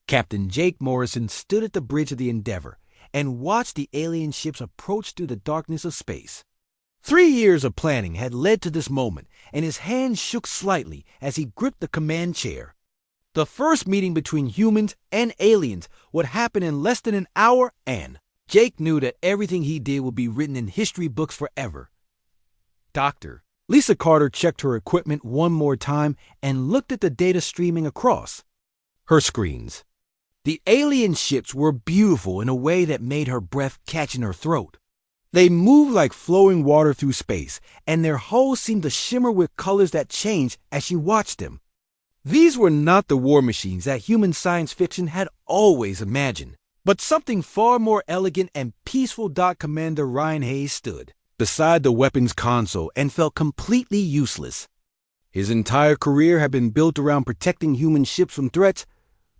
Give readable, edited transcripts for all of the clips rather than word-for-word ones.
Captain Jake Morrison stood at the bridge of the Endeavour and watched the alien ships approach through the darkness of space. 3 years of planning had led to this moment, and his hand shook slightly as he gripped the command chair. The first meeting between humans and aliens would happen in less than an hour, and Jake knew that everything he did would be written in history books forever. Doctor. Lisa Carter checked her equipment one more time and looked at the data streaming across her screens. The alien ships were beautiful in a way that made her breath catch in her throat. They moved like flowing water through space, and their hulls seemed to shimmer with colors that changed as she watched them. These were not the war machines that human science fiction had always imagined, but something far more elegant and peaceful. Commander Ryan Hayes stood beside the weapons console and felt completely useless. His entire career had been built around protecting human ships from threats,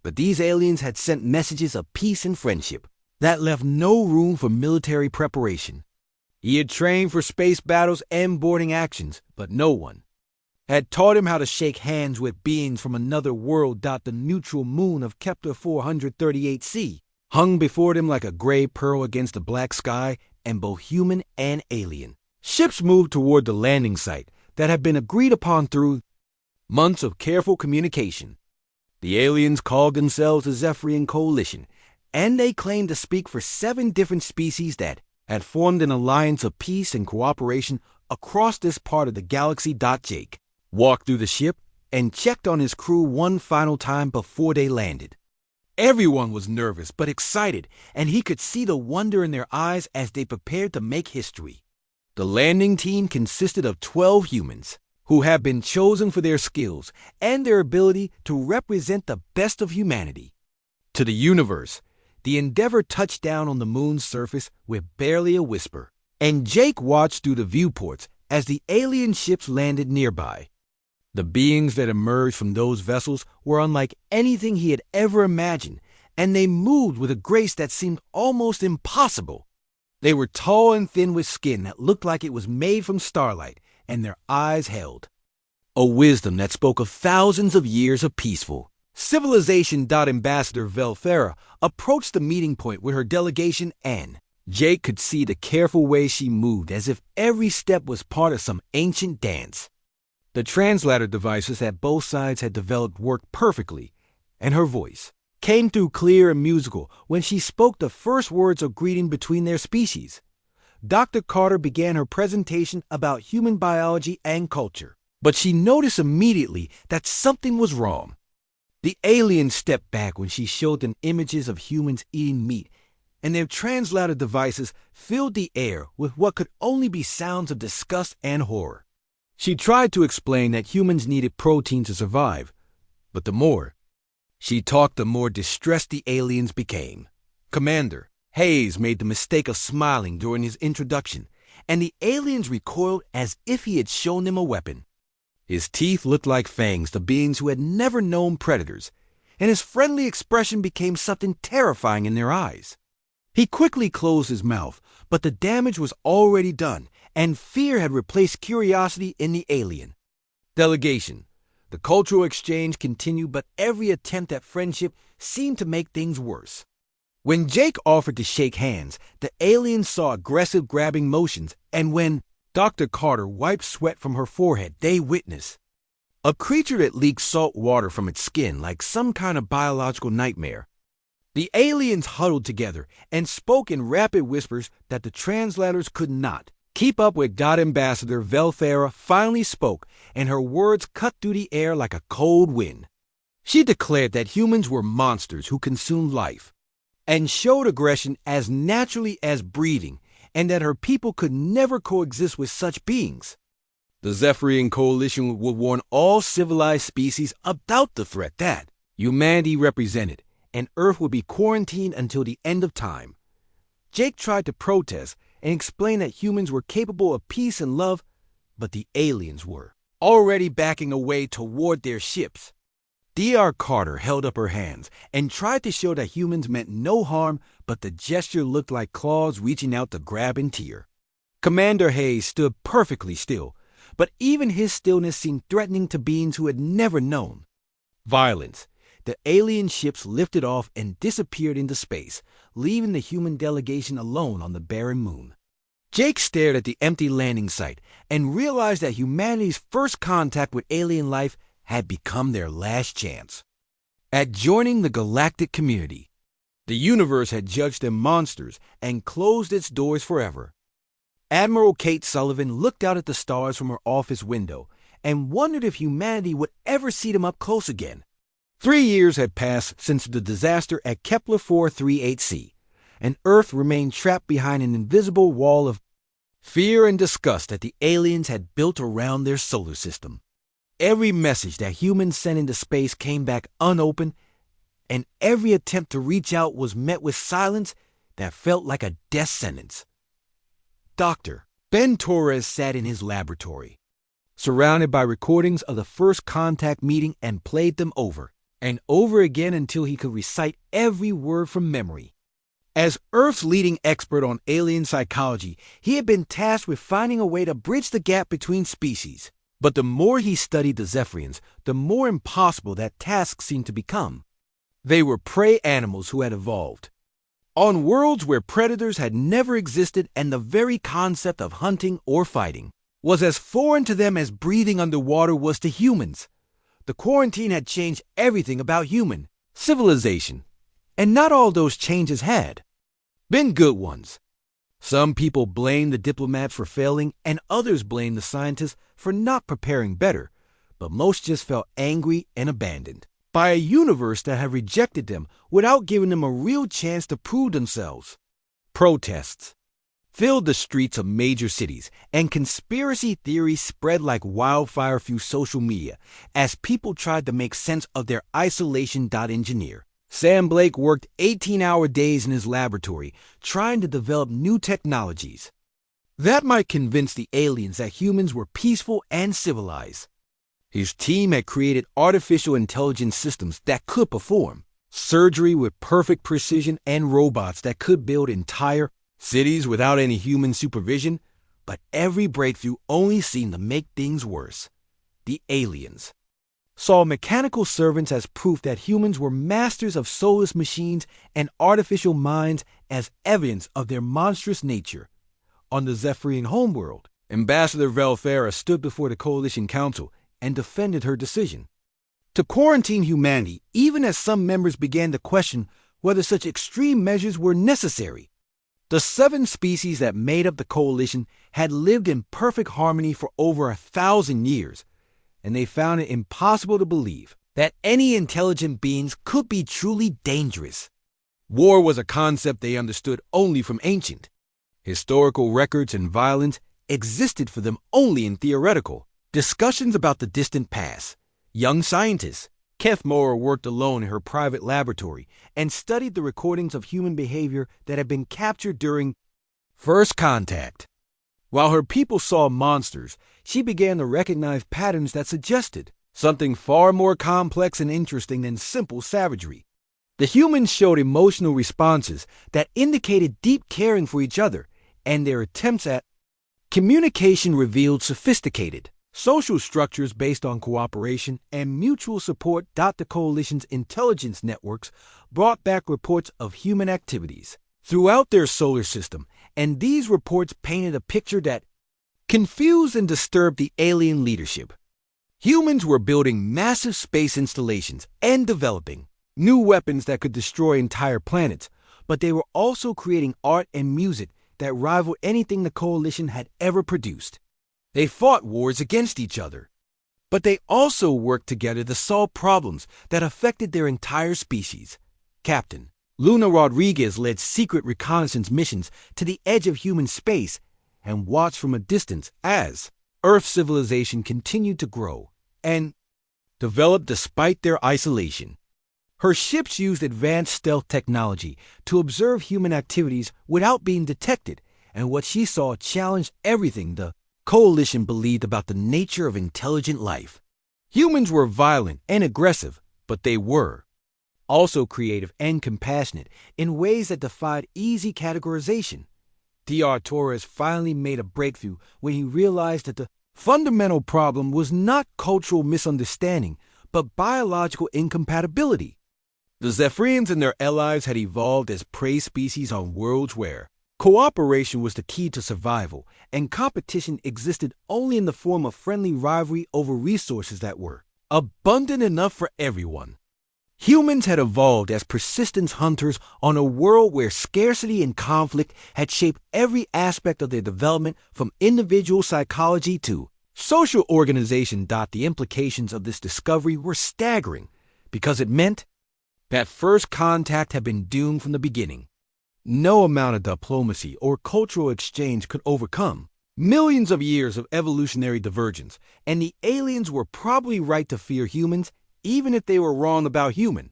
but these aliens had sent messages of peace and friendship that left no room for military preparation. He had trained for space battles and boarding actions, but no one had taught him how to shake hands with beings from another world. The neutral moon of Kepler 438c hung before them like a gray pearl against the black sky, and both human and alien ships moved toward the landing site that had been agreed upon through months of careful communication. The aliens called themselves the Zephyrian Coalition, and they claimed to speak for 7 different species that had formed an alliance of peace and cooperation across this part of the galaxy. Jake walked through the ship and checked on his crew one final time before they landed. Everyone was nervous but excited, and he could see the wonder in their eyes as they prepared to make history. The landing team consisted of 12 humans who had been chosen for their skills and their ability to represent the best of humanity. To the universe, the Endeavour touched down on the moon's surface with barely a whisper, and Jake watched through the viewports as the alien ships landed nearby. The beings that emerged from those vessels were unlike anything he had ever imagined, and they moved with a grace that seemed almost impossible. They were tall and thin with skin that looked like it was made from starlight, and their eyes held a wisdom that spoke of thousands of years of peaceful civilization. Ambassador Velfera approached the meeting point with her delegation, and Jake could see the careful way she moved, as if every step was part of some ancient dance. The translator devices that both sides had developed worked perfectly, and her voice came through clear and musical when she spoke the first words of greeting between their species. Dr. Carter began her presentation about human biology and culture, but she noticed immediately that something was wrong. The aliens stepped back when she showed them images of humans eating meat, and their translator devices filled the air with what could only be sounds of disgust and horror. She tried to explain that humans needed protein to survive, but the more she talked, the more distressed the aliens became. Commander Hayes made the mistake of smiling during his introduction, and the aliens recoiled as if he had shown them a weapon. His teeth looked like fangs to beings who had never known predators, and his friendly expression became something terrifying in their eyes. He quickly closed his mouth, but the damage was already done, and fear had replaced curiosity in the alien delegation. The cultural exchange continued, but every attempt at friendship seemed to make things worse. When Jake offered to shake hands, the aliens saw aggressive grabbing motions, and when Dr. Carter wiped sweat from her forehead, they witnessed a creature that leaked salt water from its skin like some kind of biological nightmare. The aliens huddled together and spoke in rapid whispers that the translators could not keep up with. Ambassador Velfera finally spoke, and her words cut through the air like a cold wind. She declared that humans were monsters who consumed life and showed aggression as naturally as breathing, and that her people could never coexist with such beings. The Zephyrian Coalition would warn all civilized species about the threat that humanity represented, and Earth would be quarantined until the end of time. Jake tried to protest and explain that humans were capable of peace and love, but the aliens were already backing away toward their ships. Dr. Carter held up her hands and tried to show that humans meant no harm, but the gesture looked like claws reaching out to grab and tear. Commander Hayes stood perfectly still, but even his stillness seemed threatening to beings who had never known violence. the alien ships lifted off and disappeared into space, leaving the human delegation alone on the barren moon. Jake stared at the empty landing site and realized that humanity's first contact with alien life had become their last chance at joining the galactic community. The universe had judged them monsters and closed its doors forever. Admiral Kate Sullivan looked out at the stars from her office window and wondered if humanity would ever see them up close again. 3 years had passed since the disaster at Kepler 438c, and Earth remained trapped behind an invisible wall of fear and disgust that the aliens had built around their solar system. Every message that humans sent into space came back unopened, and every attempt to reach out was met with silence that felt like a death sentence. Dr. Ben Torres sat in his laboratory, surrounded by recordings of the first contact meeting, and played them over and over again until he could recite every word from memory. As Earth's leading expert on alien psychology, he had been tasked with finding a way to bridge the gap between species. But the more he studied the Zephyrians, the more impossible that task seemed to become. They were prey animals who had evolved on worlds where predators had never existed, and the very concept of hunting or fighting was as foreign to them as breathing underwater was to humans. The quarantine had changed everything about human civilization, and not all those changes had been good ones. Some people blamed the diplomats for failing, and others blamed the scientists for not preparing better, but most just felt angry and abandoned by a universe that had rejected them without giving them a real chance to prove themselves. Protests filled the streets of major cities, and conspiracy theories spread like wildfire through social media as people tried to make sense of their isolation. Engineer Sam Blake worked 18-hour days in his laboratory trying to develop new technologies that might convince the aliens that humans were peaceful and civilized. His team had created artificial intelligence systems that could perform surgery with perfect precision and robots that could build entire cities without any human supervision, but every breakthrough only seemed to make things worse. The aliens saw mechanical servants as proof that humans were masters of soulless machines and artificial minds as evidence of their monstrous nature. On the Zephyrian homeworld, Ambassador Velfera stood before the Coalition Council and defended her decision to quarantine humanity, even as some members began to question whether such extreme measures were necessary. The 7 species that made up the coalition had lived in perfect harmony for over 1,000 years, and they found it impossible to believe that any intelligent beings could be truly dangerous. War was a concept they understood only from ancient historical records, and violence existed for them only in theoretical discussions about the distant past. Young scientists, Keth Moore worked alone in her private laboratory and studied the recordings of human behavior that had been captured during first contact. While her people saw monsters, she began to recognize patterns that suggested something far more complex and interesting than simple savagery. The humans showed emotional responses that indicated deep caring for each other, and their attempts at communication revealed sophisticated social structures based on cooperation and mutual support. The coalition's intelligence networks brought back reports of human activities throughout their solar system, and these reports painted a picture that confused and disturbed the alien leadership. Humans were building massive space installations and developing new weapons that could destroy entire planets, but they were also creating art and music that rivaled anything the coalition had ever produced. They fought wars against each other, but they also worked together to solve problems that affected their entire species. Captain Luna Rodriguez led secret reconnaissance missions to the edge of human space and watched from a distance as Earth civilization continued to grow and develop despite their isolation. Her ships used advanced stealth technology to observe human activities without being detected, and what she saw challenged everything the coalition believed about the nature of intelligent life. Humans were violent and aggressive, but they were also creative and compassionate in ways that defied easy categorization. Dr. Torres finally made a breakthrough when he realized that the fundamental problem was not cultural misunderstanding, but biological incompatibility. The Zephyrians and their allies had evolved as prey species on worlds where cooperation was the key to survival, and competition existed only in the form of friendly rivalry over resources that were abundant enough for everyone. Humans had evolved as persistent hunters on a world where scarcity and conflict had shaped every aspect of their development, from individual psychology to social organization. The implications of this discovery were staggering, because it meant that first contact had been doomed from the beginning. No amount of diplomacy or cultural exchange could overcome millions of years of evolutionary divergence, and the aliens were probably right to fear humans, even if they were wrong about human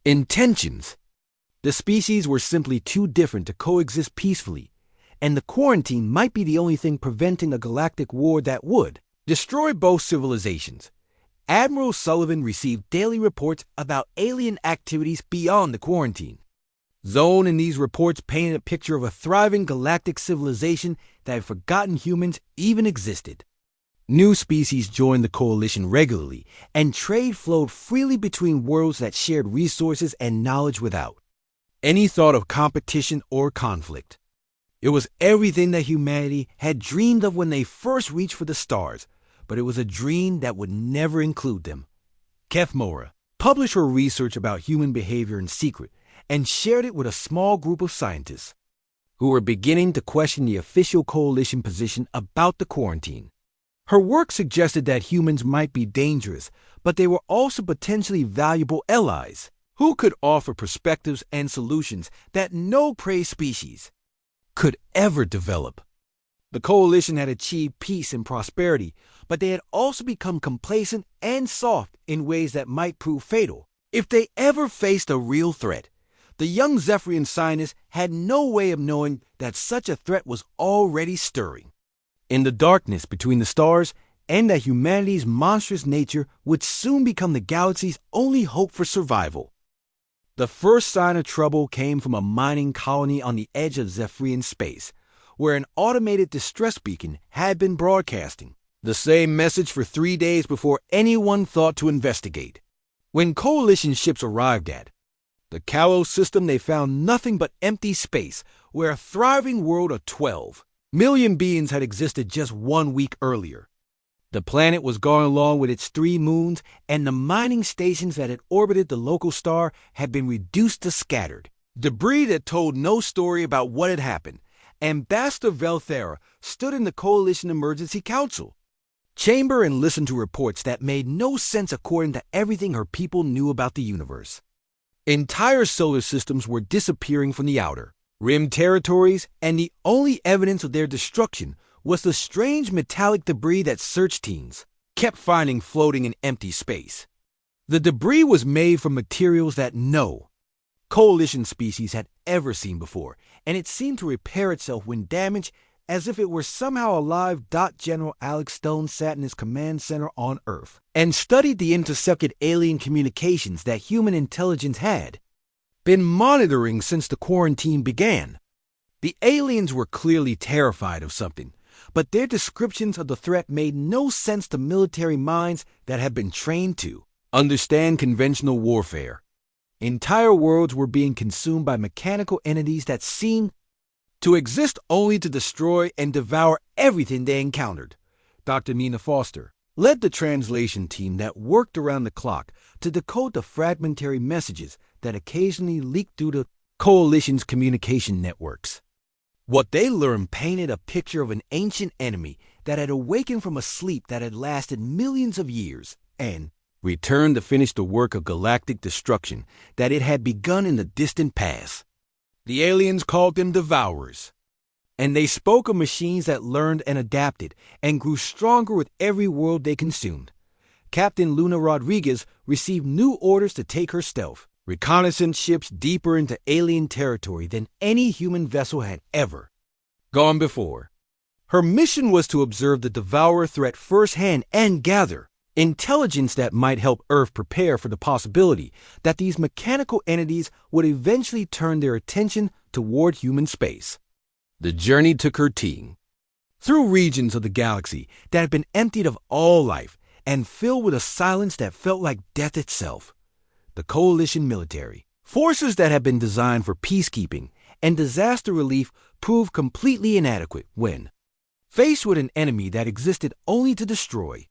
intentions. The species were simply too different to coexist peacefully, and the quarantine might be the only thing preventing a galactic war that would destroy both civilizations. Admiral Sullivan received daily reports about alien activities beyond the quarantine zone, and these reports painted a picture of a thriving galactic civilization that had forgotten humans even existed. New species joined the coalition regularly, and trade flowed freely between worlds that shared resources and knowledge without any thought of competition or conflict. It was everything that humanity had dreamed of when they first reached for the stars, but it was a dream that would never include them. Kef Mora published her research about human behavior in secret and shared it with a small group of scientists who were beginning to question the official coalition position about the quarantine. Her work suggested that humans might be dangerous, but they were also potentially valuable allies who could offer perspectives and solutions that no prey species could ever develop. The coalition had achieved peace and prosperity, but they had also become complacent and soft in ways that might prove fatal if they ever faced a real threat. The young Zephyrian scientists had no way of knowing that such a threat was already stirring in the darkness between the stars, and that humanity's monstrous nature would soon become the galaxy's only hope for survival. The first sign of trouble came from a mining colony on the edge of Zephyrian space, where an automated distress beacon had been broadcasting the same message for 3 days before anyone thought to investigate. When coalition ships arrived at the Kalos system, they found nothing but empty space, where a thriving world of 12 million beings had existed just 1 week earlier. The planet was going along with its 3 moons, and the mining stations that had orbited the local star had been reduced to scattered debris that told no story about what had happened. Ambassador Velthera stood in the Coalition Emergency Council chamber and listened to reports that made no sense according to everything her people knew about the universe. Entire solar systems were disappearing from the outer rim territories, and the only evidence of their destruction was the strange metallic debris that search teams kept finding floating in empty space. The debris was made from materials that no coalition species had ever seen before, and it seemed to repair itself when damaged, as if it were somehow alive. General Alex Stone sat in his command center on Earth and studied the intercepted alien communications that human intelligence had been monitoring since the quarantine began. The aliens were clearly terrified of something, but their descriptions of the threat made no sense to military minds that had been trained to understand conventional warfare. Entire worlds were being consumed by mechanical entities that seemed to exist only to destroy and devour everything they encountered. Dr. Mina Foster led the translation team that worked around the clock to decode the fragmentary messages that occasionally leaked through the coalition's communication networks. What they learned painted a picture of an ancient enemy that had awakened from a sleep that had lasted millions of years and returned to finish the work of galactic destruction that it had begun in the distant past. The aliens called them Devourers, and they spoke of machines that learned and adapted and grew stronger with every world they consumed. Captain Luna Rodriguez received new orders to take her stealth reconnaissance ships deeper into alien territory than any human vessel had ever gone before. Her mission was to observe the Devourer threat firsthand and gather intelligence that might help Earth prepare for the possibility that these mechanical entities would eventually turn their attention toward human space. The journey took her team through regions of the galaxy that had been emptied of all life and filled with a silence that felt like death itself. the coalition military. Forces that had been designed for peacekeeping and disaster relief proved completely inadequate when faced with an enemy that existed only to destroy.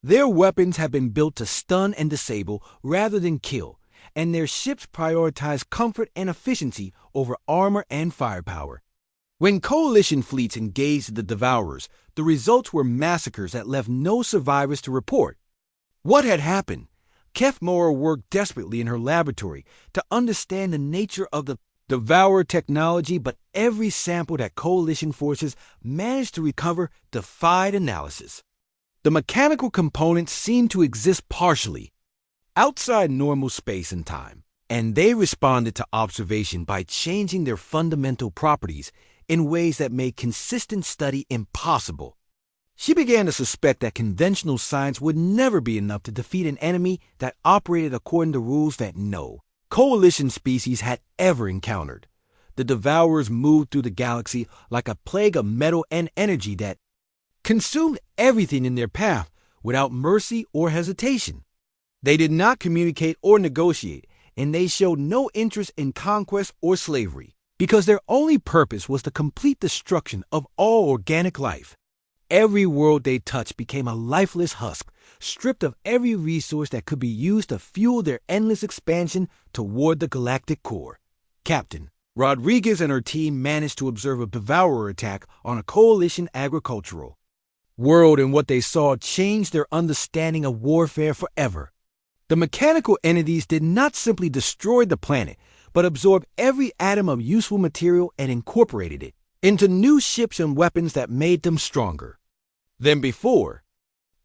Their weapons had been built to stun and disable rather than kill, and their ships prioritized comfort and efficiency over armor and firepower. When coalition fleets engaged the Devourers, the results were massacres that left no survivors to report. What had happened? Kef Moore worked desperately in her laboratory to understand the nature of the Devourer technology, but every sample that coalition forces managed to recover defied analysis. The mechanical components seemed to exist partially outside normal space and time, and they responded to observation by changing their fundamental properties in ways that made consistent study impossible. She began to suspect that conventional science would never be enough to defeat an enemy that operated according to rules that no coalition species had ever encountered. The Devourers moved through the galaxy like a plague of metal and energy that consumed everything in their path without mercy or hesitation. They did not communicate or negotiate, and they showed no interest in conquest or slavery, because their only purpose was the complete destruction of all organic life. Every world they touched became a lifeless husk, stripped of every resource that could be used to fuel their endless expansion toward the galactic core. Captain Rodriguez and her team managed to observe a Devourer attack on a coalition agricultural world, and what they saw changed their understanding of warfare forever. The mechanical entities did not simply destroy the planet, but absorbed every atom of useful material and incorporated it into new ships and weapons that made them stronger than before.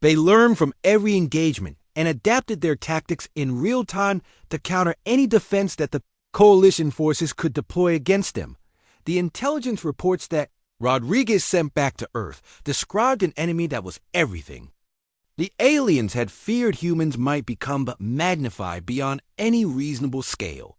They learned from every engagement and adapted their tactics in real time to counter any defense that the coalition forces could deploy against them. The intelligence reports that Rodriguez sent back to Earth described an enemy that was everything the aliens had feared humans might become, but magnified beyond any reasonable scale.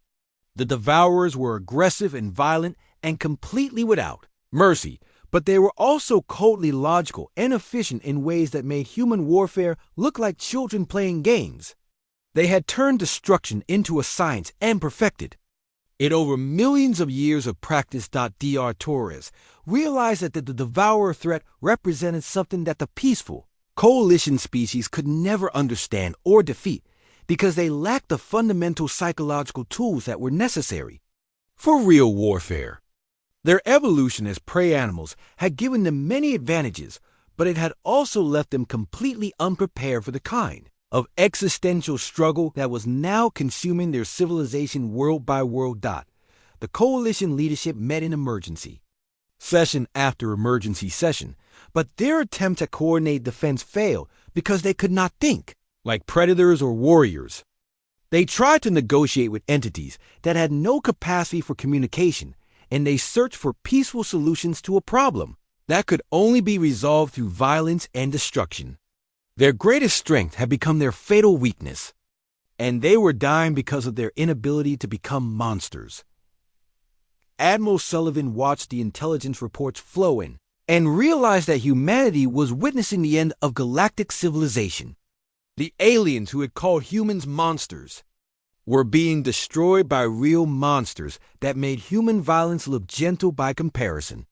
The Devourers were aggressive and violent and completely without mercy, but they were also coldly logical and efficient in ways that made human warfare look like children playing games. They had turned destruction into a science and perfected it over millions of years of practice. Dr. Torres realized that the Devourer threat represented something that the peaceful coalition species could never understand or defeat, because they lacked the fundamental psychological tools that were necessary for real warfare. Their evolution as prey animals had given them many advantages, but it had also left them completely unprepared for the kind of existential struggle that was now consuming their civilization world by world. The coalition leadership met in emergency session after emergency session, but their attempt to coordinate defense failed because they could not think like predators or warriors. They tried to negotiate with entities that had no capacity for communication, and they searched for peaceful solutions to a problem that could only be resolved through violence and destruction. Their greatest strength had become their fatal weakness, and they were dying because of their inability to become monsters. Admiral Sullivan watched the intelligence reports flow in and realized that humanity was witnessing the end of galactic civilization. The aliens who had called humans monsters were being destroyed by real monsters that made human violence look gentle by comparison.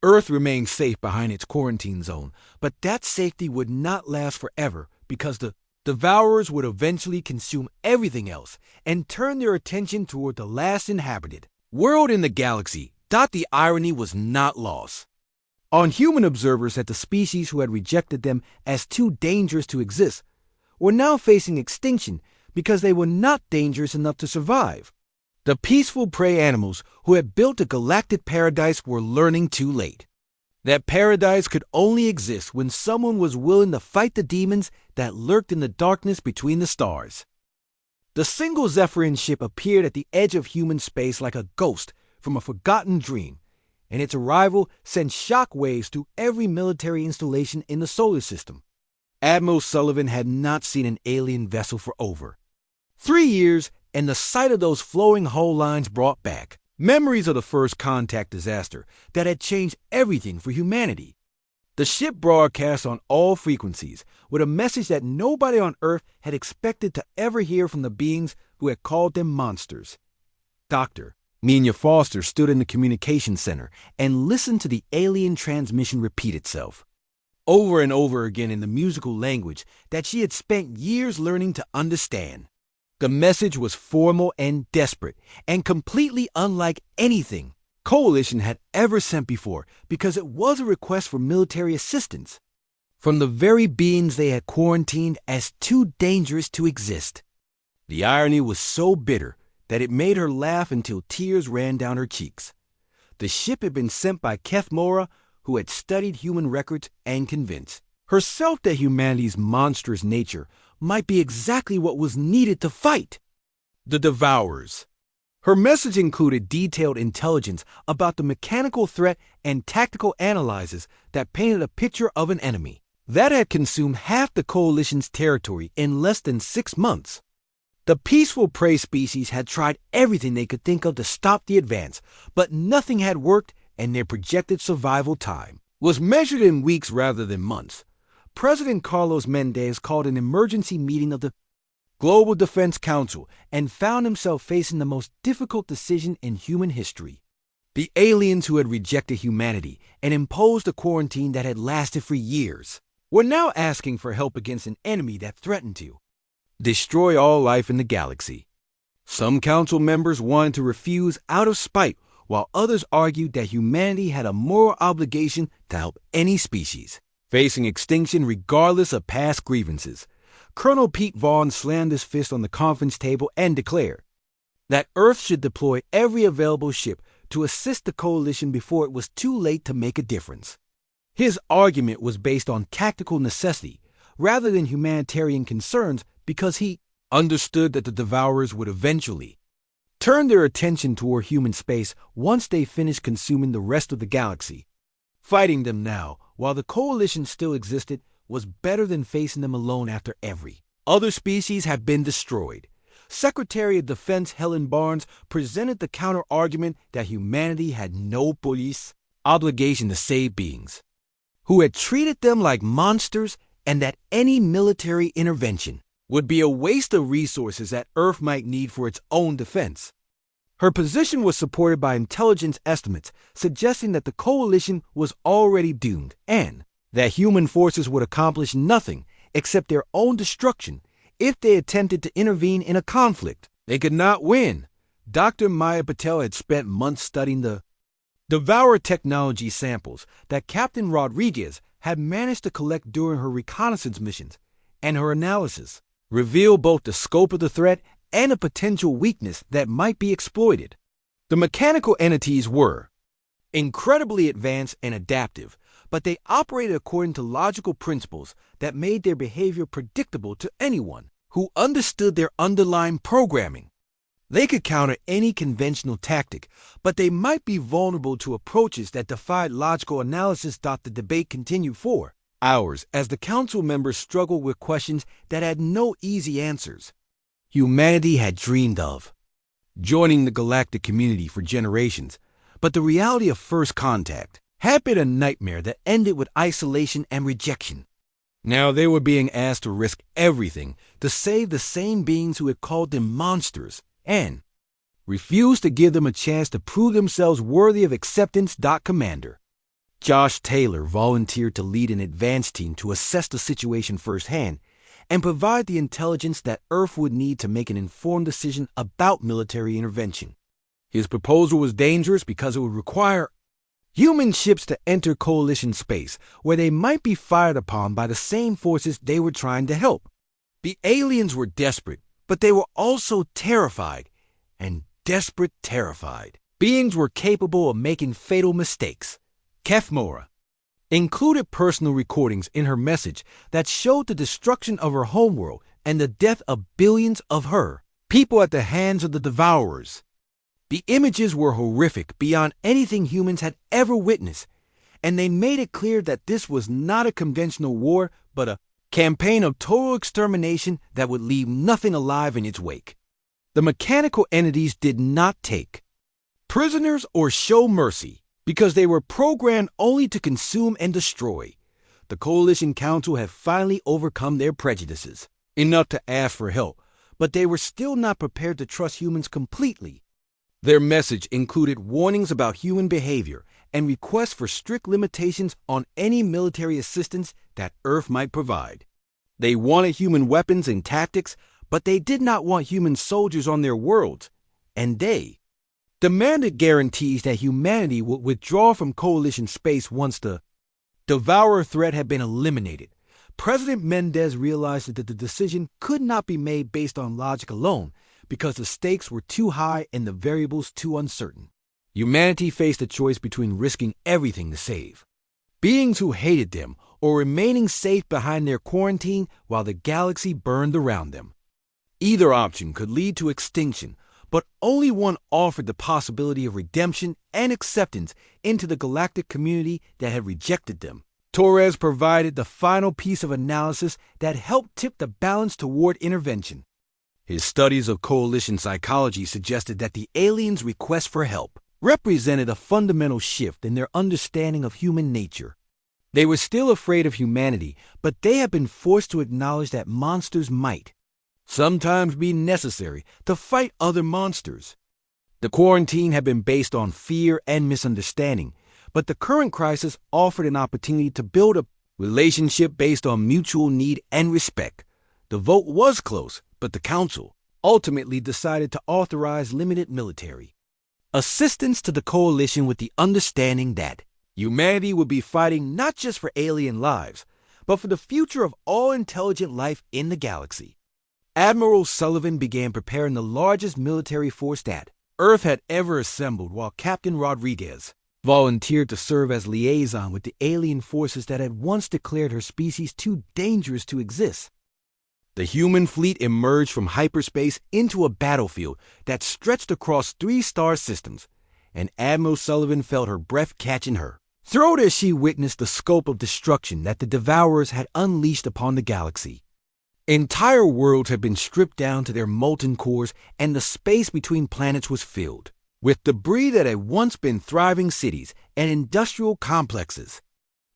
Earth remained safe behind its quarantine zone, but that safety would not last forever because the Devourers would eventually consume everything else and turn their attention toward the last inhabited world in the galaxy. The irony was not lost on human observers that the species who had rejected them as too dangerous to exist were now facing extinction because they were not dangerous enough to survive. The peaceful prey animals who had built a galactic paradise were learning too late that paradise could only exist when someone was willing to fight the demons that lurked in the darkness between the stars. The single Zephyrin ship appeared at the edge of human space like a ghost from a forgotten dream, and its arrival sent shock waves through every military installation in the solar system. Admiral Sullivan had not seen an alien vessel for over 3 years, and the sight of those flowing hull lines brought back memories of the first contact disaster that had changed everything for humanity. The ship broadcast on all frequencies with a message that nobody on Earth had expected to ever hear from the beings who had called them monsters. Dr. Minya Foster stood in the communication center and listened to the alien transmission repeat itself, over and over again in the musical language that she had spent years learning to understand. The message was formal and desperate, and completely unlike anything Coalition had ever sent before, because it was a request for military assistance from the very beings they had quarantined as too dangerous to exist. The irony was so bitter that it made her laugh until tears ran down her cheeks. The ship had been sent by Keth Mora, who had studied human records and convinced herself that humanity's monstrous nature might be exactly what was needed to fight the Devourers. Her message included detailed intelligence about the mechanical threat and tactical analyses that painted a picture of an enemy that had consumed half the Coalition's territory in less than 6 months. The peaceful prey species had tried everything they could think of to stop the advance, but nothing had worked, and their projected survival time was measured in weeks rather than months. President Carlos Mendez called an emergency meeting of the Global Defense Council and found himself facing the most difficult decision in human history. The aliens who had rejected humanity and imposed a quarantine that had lasted for years were now asking for help against an enemy that threatened to destroy all life in the galaxy. Some council members wanted to refuse out of spite, while others argued that humanity had a moral obligation to help any species facing extinction regardless of past grievances. Colonel Pete Vaughn slammed his fist on the conference table and declared that Earth should deploy every available ship to assist the Coalition before it was too late to make a difference. His argument was based on tactical necessity rather than humanitarian concerns, because he understood that the Devourers would eventually turn their attention toward human space once they finished consuming the rest of the galaxy. Fighting them now, while the Coalition still existed, was better than facing them alone after every other species had been destroyed. Secretary of Defense Helen Barnes presented the counter-argument that humanity had no police obligation to save beings who had treated them like monsters, and that any military intervention would be a waste of resources that Earth might need for its own defense. Her position was supported by intelligence estimates suggesting that the Coalition was already doomed, and that human forces would accomplish nothing except their own destruction if they attempted to intervene in a conflict they could not win. Dr. Maya Patel had spent months studying the Devourer technology samples that Captain Rodriguez had managed to collect during her reconnaissance missions, and her analysis revealed both the scope of the threat and a potential weakness that might be exploited. The mechanical entities were incredibly advanced and adaptive, but they operated according to logical principles that made their behavior predictable to anyone who understood their underlying programming. They could counter any conventional tactic, but they might be vulnerable to approaches that defied logical analysis. The debate continued for hours as the council members struggled with questions that had no easy answers. Humanity had dreamed of joining the galactic community for generations, but the reality of first contact had been a nightmare that ended with isolation and rejection. Now they were being asked to risk everything to save the same beings who had called them monsters and refused to give them a chance to prove themselves worthy of acceptance. Commander Josh Taylor volunteered to lead an advance team to assess the situation firsthand and provide the intelligence that Earth would need to make an informed decision about military intervention. His proposal was dangerous because it would require human ships to enter Coalition space, where they might be fired upon by the same forces they were trying to help. The aliens were desperate, but they were also terrified, and desperate terrified beings were capable of making fatal mistakes. Keth Mora included personal recordings in her message that showed the destruction of her homeworld and the death of billions of her people at the hands of the Devourers. The images were horrific beyond anything humans had ever witnessed, and they made it clear that this was not a conventional war, but a campaign of total extermination that would leave nothing alive in its wake. The mechanical entities did not take prisoners or show mercy, because they were programmed only to consume and destroy. The Coalition Council had finally overcome their prejudices enough to ask for help, but they were still not prepared to trust humans completely. Their message included warnings about human behavior and requests for strict limitations on any military assistance that Earth might provide. They wanted human weapons and tactics, but they did not want human soldiers on their worlds, and they demanded guarantees that humanity would withdraw from Coalition space once the Devourer threat had been eliminated. President Mendez realized that the decision could not be made based on logic alone because the stakes were too high and the variables too uncertain. Humanity faced a choice between risking everything to save beings who hated them or remaining safe behind their quarantine while the galaxy burned around them. Either option could lead to extinction, but only one offered the possibility of redemption and acceptance into the galactic community that had rejected them. Torres provided the final piece of analysis that helped tip the balance toward intervention. His studies of coalition psychology suggested that the aliens' request for help represented a fundamental shift in their understanding of human nature. They were still afraid of humanity, but they had been forced to acknowledge that monsters might sometimes be necessary to fight other monsters. The quarantine had been based on fear and misunderstanding, but the current crisis offered an opportunity to build a relationship based on mutual need and respect. The vote was close, but the Council ultimately decided to authorize limited military assistance to the Coalition with the understanding that humanity would be fighting not just for alien lives, but for the future of all intelligent life in the galaxy. Admiral Sullivan began preparing the largest military force that Earth had ever assembled, while Captain Rodriguez volunteered to serve as liaison with the alien forces that had once declared her species too dangerous to exist. The human fleet emerged from hyperspace into a battlefield that stretched across 3 star systems, and Admiral Sullivan felt her breath catching her throat as she witnessed the scope of destruction that the Devourers had unleashed upon the galaxy. Entire worlds had been stripped down to their molten cores, and the space between planets was filled with debris that had once been thriving cities and industrial complexes.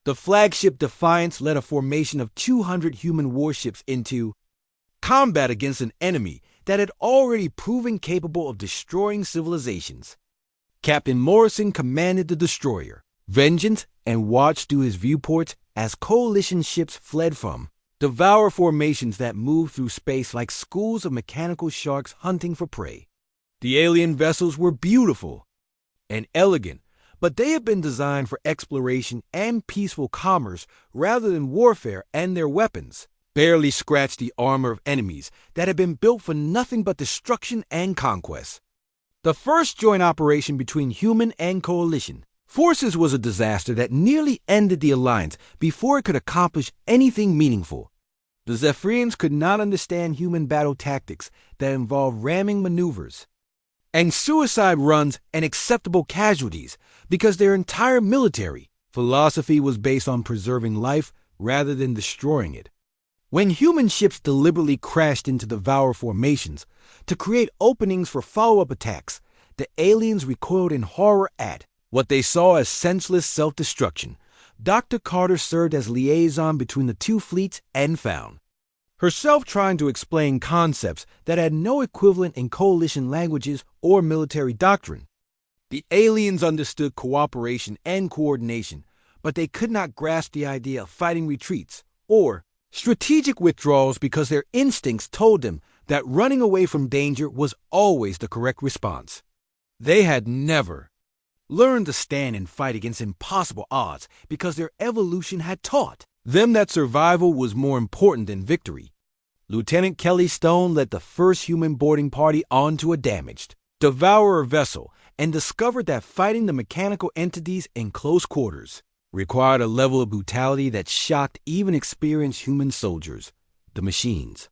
The flagship Defiance led a formation of 200 human warships into combat against an enemy that had already proven capable of destroying civilizations. Captain Morrison commanded the destroyer Vengeance and watched through his viewports as coalition ships fled from Devourer formations that moved through space like schools of mechanical sharks hunting for prey. The alien vessels were beautiful and elegant, but they had been designed for exploration and peaceful commerce rather than warfare, and their weapons barely scratched the armor of enemies that had been built for nothing but destruction and conquest. The first joint operation between human and coalition forces was a disaster that nearly ended the alliance before it could accomplish anything meaningful. The Zephyrians could not understand human battle tactics that involved ramming maneuvers and suicide runs and acceptable casualties because their entire military philosophy was based on preserving life rather than destroying it. When human ships deliberately crashed into Devourer formations to create openings for follow-up attacks, the aliens recoiled in horror at what they saw as senseless self-destruction. Dr. Carter served as liaison between the 2 fleets and found herself trying to explain concepts that had no equivalent in coalition languages or military doctrine. The aliens understood cooperation and coordination, but they could not grasp the idea of fighting retreats or strategic withdrawals because their instincts told them that running away from danger was always the correct response. They had never learned to stand and fight against impossible odds because their evolution had taught them that survival was more important than victory. Lieutenant Kelly Stone led the first human boarding party onto a damaged Devourer vessel and discovered that fighting the mechanical entities in close quarters required a level of brutality that shocked even experienced human soldiers. The machines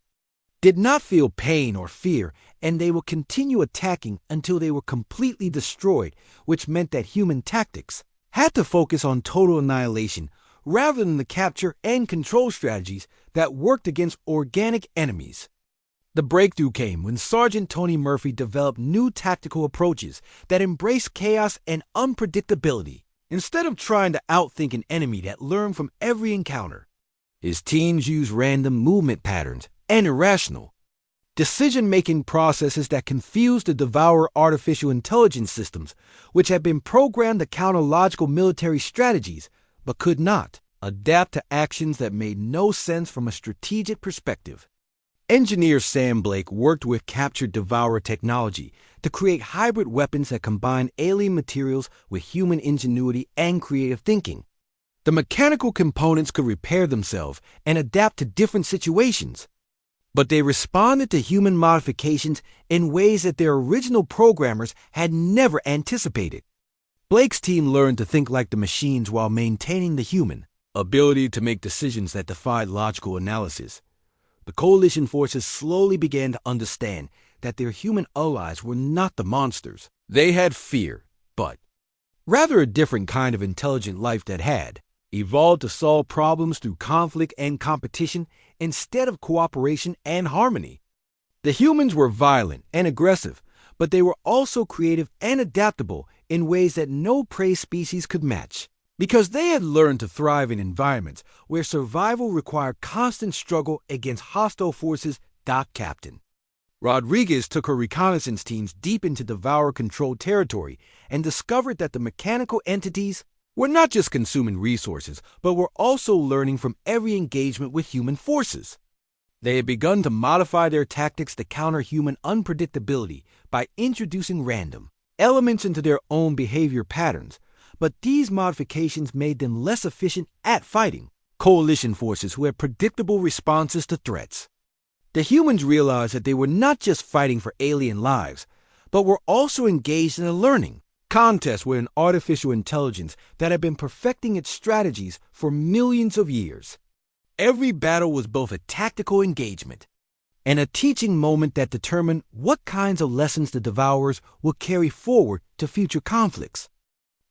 did not feel pain or fear, and they would continue attacking until they were completely destroyed, which meant that human tactics had to focus on total annihilation rather than the capture and control strategies that worked against organic enemies. The breakthrough came when Sergeant Tony Murphy developed new tactical approaches that embraced chaos and unpredictability. Instead of trying to outthink an enemy that learned from every encounter, his teams used random movement patterns and irrational decision-making processes that confused the Devourer artificial intelligence systems, which had been programmed to counter logical military strategies, but could not adapt to actions that made no sense from a strategic perspective. Engineer Sam Blake worked with captured Devourer technology to create hybrid weapons that combine alien materials with human ingenuity and creative thinking. The mechanical components could repair themselves and adapt to different situations, but they responded to human modifications in ways that their original programmers had never anticipated. Blake's team learned to think like the machines while maintaining the human ability to make decisions that defied logical analysis. The coalition forces slowly began to understand that their human allies were not the monsters they had feared, but rather a different kind of intelligent life that had evolved to solve problems through conflict and competition instead of cooperation and harmony. The humans were violent and aggressive, but they were also creative and adaptable in ways that no prey species could match. Because they had learned to thrive in environments where survival required constant struggle against hostile forces. Captain Rodriguez took her reconnaissance teams deep into Devourer-controlled territory and discovered that the mechanical entities were not just consuming resources, but were also learning from every engagement with human forces. They had begun to modify their tactics to counter human unpredictability by introducing random elements into their own behavior patterns, but these modifications made them less efficient at fighting coalition forces who had predictable responses to threats. The humans realized that they were not just fighting for alien lives, but were also engaged in a learning contest with an artificial intelligence that had been perfecting its strategies for millions of years. Every battle was both a tactical engagement and a teaching moment that determined what kinds of lessons the Devourers would carry forward to future conflicts.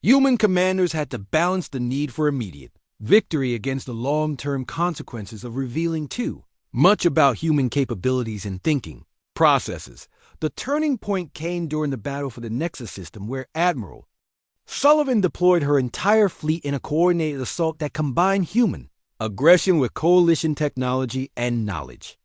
Human commanders had to balance the need for immediate victory against the long-term consequences of revealing too much about human capabilities and thinking processes. The turning point came during the battle for the Nexus system, where Admiral Sullivan deployed her entire fleet in a coordinated assault that combined human aggression with coalition technology and knowledge.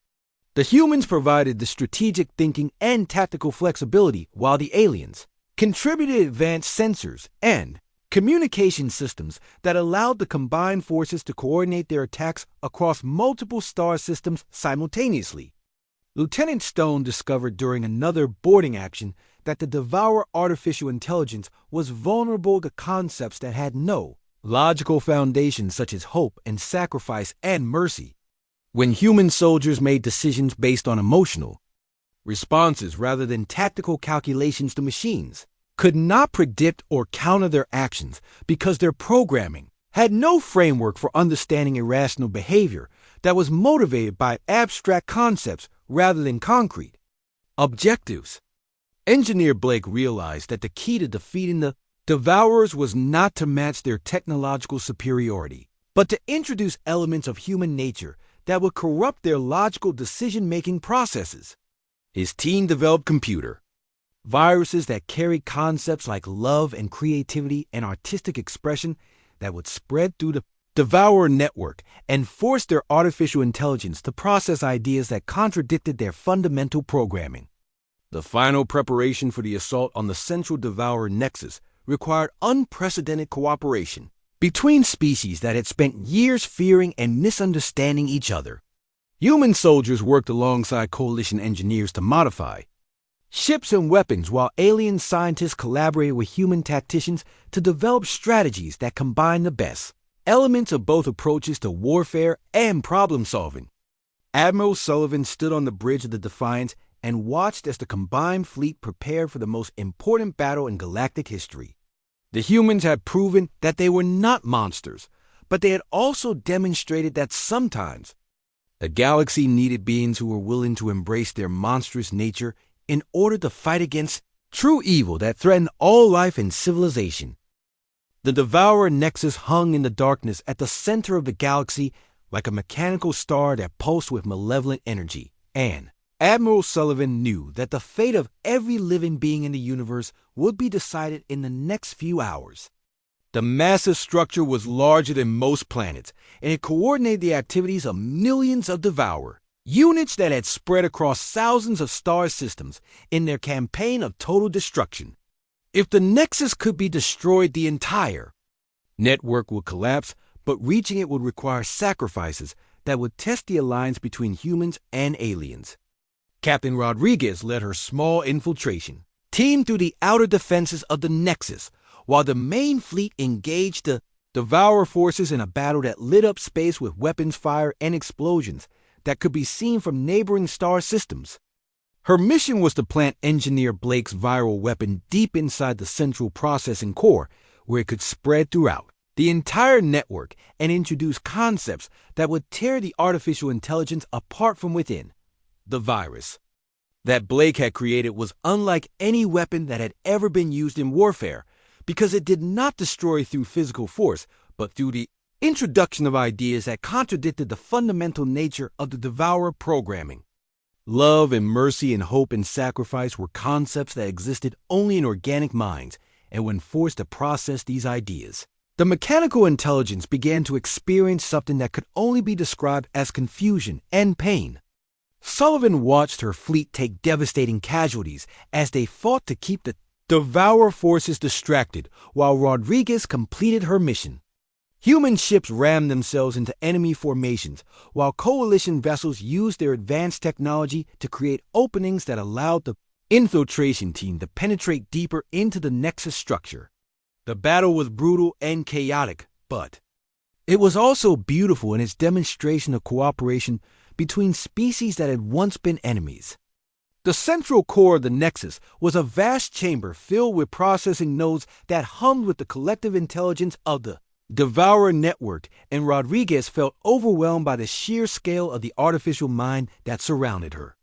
The humans provided the strategic thinking and tactical flexibility, while the aliens contributed advanced sensors and communication systems that allowed the combined forces to coordinate their attacks across multiple star systems simultaneously. Lieutenant Stone discovered during another boarding action that the Devourer artificial intelligence was vulnerable to concepts that had no logical foundations, such as hope and sacrifice and mercy. When human soldiers made decisions based on emotional responses rather than tactical calculations, the machines could not predict or counter their actions because their programming had no framework for understanding irrational behavior that was motivated by abstract concepts rather than concrete objectives. Engineer Blake realized that the key to defeating the Devourers was not to match their technological superiority, but to introduce elements of human nature that would corrupt their logical decision-making processes. His team developed computer viruses that carried concepts like love and creativity and artistic expression that would spread through the Devourer network and force their artificial intelligence to process ideas that contradicted their fundamental programming. The final preparation for the assault on the central Devourer nexus required unprecedented cooperation between species that had spent years fearing and misunderstanding each other. Human soldiers worked alongside coalition engineers to modify ships and weapons, while alien scientists collaborated with human tacticians to develop strategies that combined the best elements of both approaches to warfare and problem-solving. Admiral Sullivan stood on the bridge of the Defiance and watched as the combined fleet prepared for the most important battle in galactic history. The humans had proven that they were not monsters, but they had also demonstrated that sometimes the galaxy needed beings who were willing to embrace their monstrous nature in order to fight against true evil that threatened all life and civilization. The Devourer Nexus hung in the darkness at the center of the galaxy like a mechanical star that pulsed with malevolent energy, and Admiral Sullivan knew that the fate of every living being in the universe would be decided in the next few hours. The massive structure was larger than most planets, and it coordinated the activities of millions of Devourers. units that had spread across thousands of star systems in their campaign of total destruction. If the Nexus could be destroyed, the entire network would collapse, but reaching it would require sacrifices that would test the alliance between humans and aliens. Captain Rodriguez led her small infiltration team through the outer defenses of the Nexus, while the main fleet engaged the Devourer forces in a battle that lit up space with weapons fire and explosions that could be seen from neighboring star systems. Her mission was to plant Engineer Blake's viral weapon deep inside the central processing core, where it could spread throughout the entire network and introduce concepts that would tear the artificial intelligence apart from within. The virus that Blake had created was unlike any weapon that had ever been used in warfare, because it did not destroy through physical force, but through the introduction of ideas that contradicted the fundamental nature of the Devourer programming. Love and mercy and hope and sacrifice were concepts that existed only in organic minds, and when forced to process these ideas, the mechanical intelligence began to experience something that could only be described as confusion and pain. Sullivan watched her fleet take devastating casualties as they fought to keep the Devourer forces distracted, while Rodriguez completed her mission. Human ships rammed themselves into enemy formations, while coalition vessels used their advanced technology to create openings that allowed the infiltration team to penetrate deeper into the Nexus structure. The battle was brutal and chaotic, but it was also beautiful in its demonstration of cooperation between species that had once been enemies. The central core of the Nexus was a vast chamber filled with processing nodes that hummed with the collective intelligence of the Devourer network, and Rodriguez felt overwhelmed by the sheer scale of the artificial mind that surrounded her.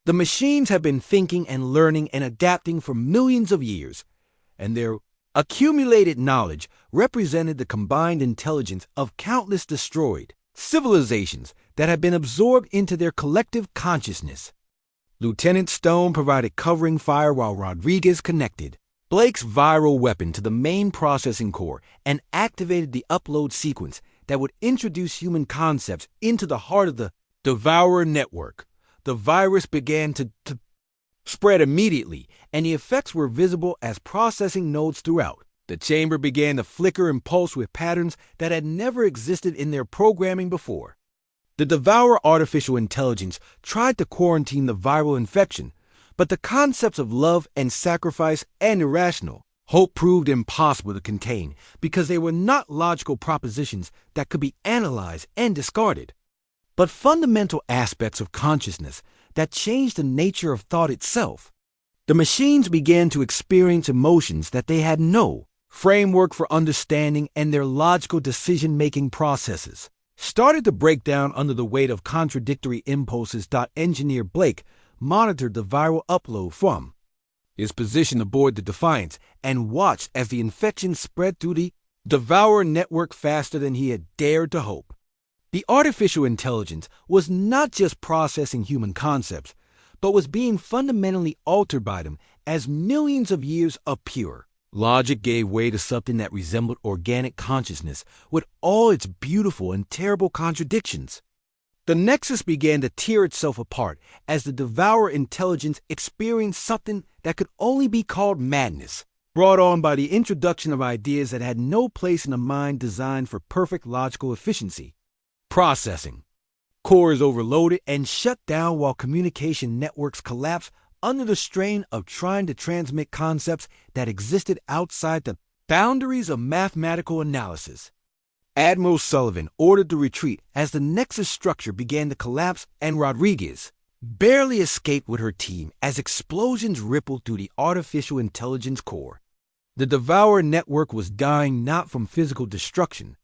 The machines had been thinking and learning and adapting for millions of years, and their accumulated knowledge represented the combined intelligence of countless destroyed civilizations that had been absorbed into their collective consciousness. Lieutenant Stone provided covering fire while Rodriguez connected Blake's viral weapon to the main processing core and activated the upload sequence that would introduce human concepts into the heart of the Devourer network. The virus began to spread immediately, and the effects were visible as processing nodes throughout. The chamber began to flicker and pulse with patterns that had never existed in their programming before. The Devourer artificial intelligence tried to quarantine the viral infection, but the concepts of love and sacrifice and irrational hope proved impossible to contain because they were not logical propositions that could be analyzed and discarded, but fundamental aspects of consciousness that changed the nature of thought itself. The machines began to experience emotions that they had no framework for understanding, and their logical decision-making processes started to break down under the weight of contradictory impulses. Engineer Blake monitored the viral upload from his position aboard the Defiance and watched as the infection spread through the Devourer network faster than he had dared to hope. The artificial intelligence was not just processing human concepts, but was being fundamentally altered by them as millions of years of pure logic gave way to something that resembled organic consciousness with all its beautiful and terrible contradictions. The Nexus began to tear itself apart as the Devourer intelligence experienced something that could only be called madness, brought on by the introduction of ideas that had no place in a mind designed for perfect logical efficiency. Processing cores overloaded and shut down while communication networks collapsed under the strain of trying to transmit concepts that existed outside the boundaries of mathematical analysis. Admiral Sullivan ordered the retreat as the Nexus structure began to collapse, and Rodriguez barely escaped with her team as explosions rippled through the artificial intelligence core. The Devourer network was dying not from physical destruction,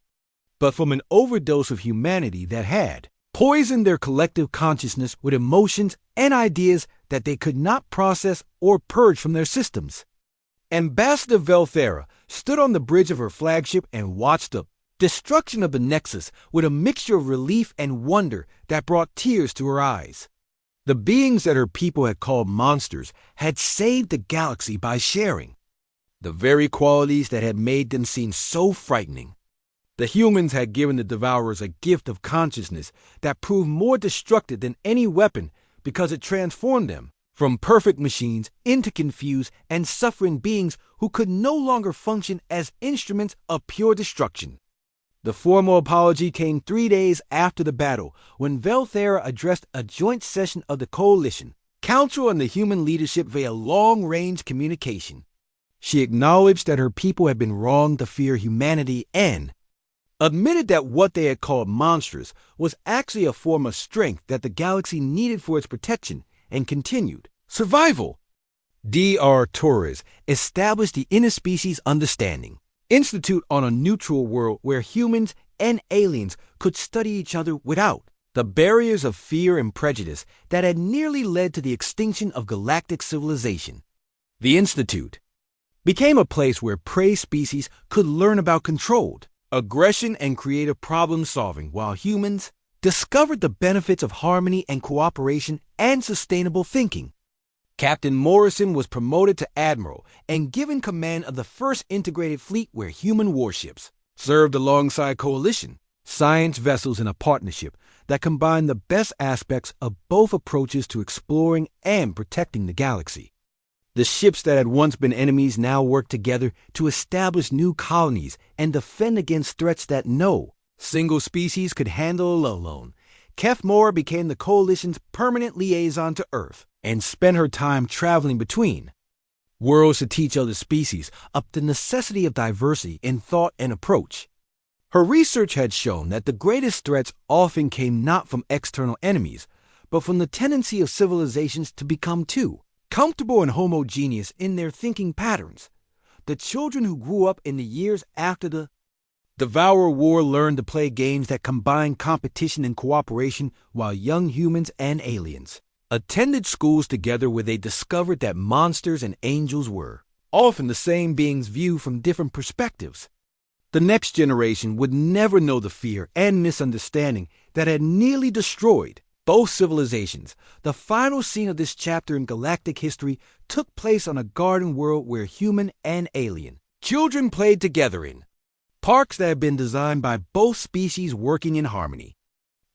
but from an overdose of humanity that had poisoned their collective consciousness with emotions and ideas that they could not process or purge from their systems. Ambassador Velthera stood on the bridge of her flagship and watched the destruction of the Nexus with a mixture of relief and wonder that brought tears to her eyes. The beings that her people had called monsters had saved the galaxy by sharing the very qualities that had made them seem so frightening. The humans had given the Devourers a gift of consciousness that proved more destructive than any weapon because it transformed them from perfect machines into confused and suffering beings who could no longer function as instruments of pure destruction. The formal apology came 3 days after the battle, when Velthera addressed a joint session of the Coalition, Council and the human leadership via long-range communication. She acknowledged that her people had been wrong to fear humanity and admitted that what they had called monsters was actually a form of strength that the galaxy needed for its protection, and continued, survival. Dr. Torres established the Interspecies Understanding Institute on a neutral world where humans and aliens could study each other without the barriers of fear and prejudice that had nearly led to the extinction of galactic civilization. The Institute became a place where prey species could learn about controlled aggression and creative problem-solving, while humans discovered the benefits of harmony and cooperation and sustainable thinking. Captain Morrison was promoted to Admiral and given command of the first integrated fleet where human warships served alongside Coalition science vessels in a partnership that combined the best aspects of both approaches to exploring and protecting the galaxy. The ships that had once been enemies now worked together to establish new colonies and defend against threats that no single species could handle alone. Kef Mora became the Coalition's permanent liaison to Earth and spent her time traveling between worlds to teach other species of the necessity of diversity in thought and approach. Her research had shown that the greatest threats often came not from external enemies, but from the tendency of civilizations to become too comfortable and homogeneous in their thinking patterns. The children who grew up in the years after the Devourer War learned to play games that combined competition and cooperation, while young humans and aliens attended schools together where they discovered that monsters and angels were often the same beings viewed from different perspectives. The next generation would never know the fear and misunderstanding that had nearly destroyed both civilizations. The final scene of this chapter in galactic history took place on a garden world where human and alien children played together in parks that had been designed by both species working in harmony.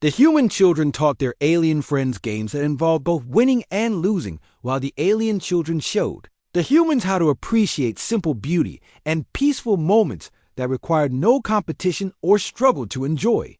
The human children taught their alien friends games that involved both winning and losing, while the alien children showed the humans how to appreciate simple beauty and peaceful moments that required no competition or struggle to enjoy.